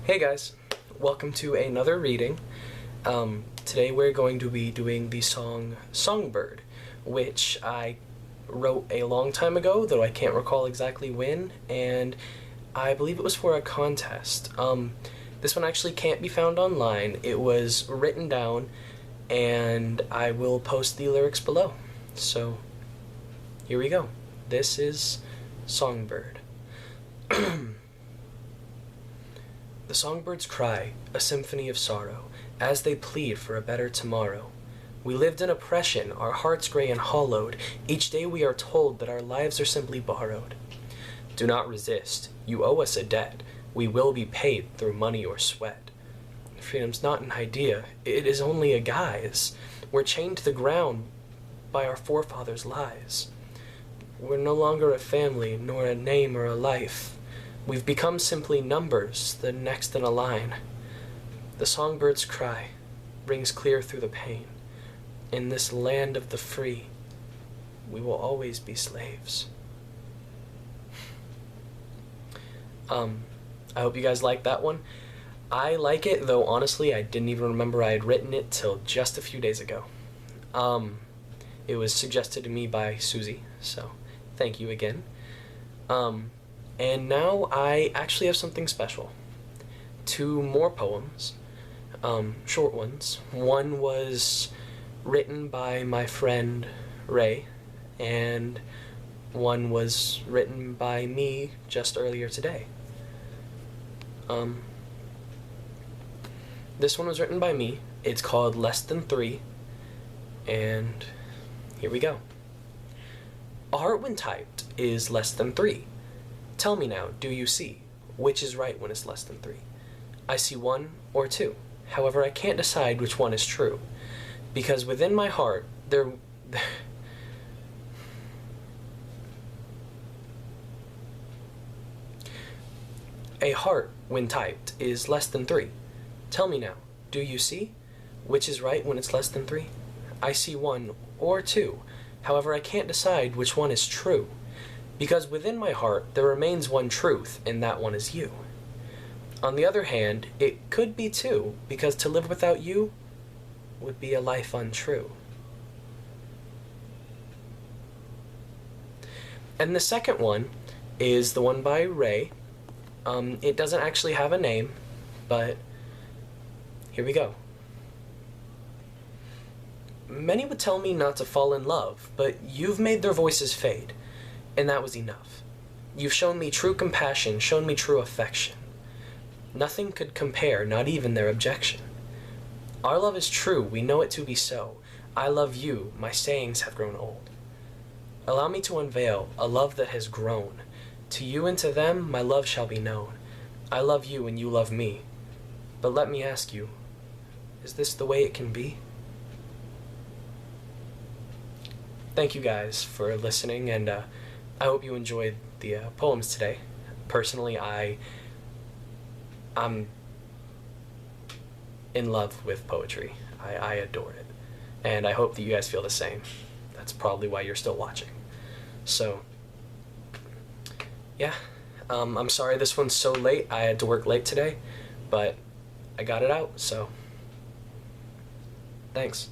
Hey guys, welcome to another reading. Today we're going to be doing the song Songbird, which I wrote a long time ago, though I can't recall exactly when, and I believe it was for a contest. This one actually can't be found online. It was written down, and I will post the lyrics below. So, here we go. This is Songbird. The songbirds cry, a symphony of sorrow, as they plead for a better tomorrow. We lived in oppression, our hearts gray and hollowed. Each day we are told that our lives are simply borrowed. Do not resist. You owe us a debt. We will be paid through money or sweat. Freedom's not an idea. It is only a guise. We're chained to the ground by our forefathers' lies. We're no longer a family, nor a name or a life. We've become simply numbers, the next in a line. The songbird's cry rings clear through the pain. In this land of the free, we will always be slaves. I hope you guys like that one. I like it, though honestly I didn't even remember I had written it till just a few days ago. It was suggested to me by Susie, so thank you again. And now I actually have something special. 2 more poems, short ones. One was written by my friend Ray, and one was written by me just earlier today. This one was written by me. It's called Less Than 3, and here we go. A heart when typed is less than 3. Tell me now, do you see which is right when it's less than 3? I see 1 or 2. However, I can't decide which one is true, because within my heart there a heart when typed is less than 3. Tell me now, do you see which is right when it's less than 3? I see 1 or 2. However, I can't decide which one is true, because within my heart there remains one truth, and that one is you. On the other hand, it could be 2, because to live without you would be a life untrue. And the second one is the one by Ray. It doesn't actually have a name, but here we go. Many would tell me not to fall in love, but you've made their voices fade. And that was enough. You've shown me true compassion, shown me true affection. Nothing could compare, not even their objection. Our love is true, we know it to be so. I love you, my sayings have grown old. Allow me to unveil a love that has grown. To you and to them, my love shall be known. I love you and you love me. But let me ask you, is this the way it can be? Thank you guys for listening, and I hope you enjoyed the poems today. Personally, I'm in love with poetry. I adore it. And I hope that you guys feel the same. That's probably why you're still watching. So, yeah. I'm sorry this one's so late. I had to work late today, but I got it out, so thanks.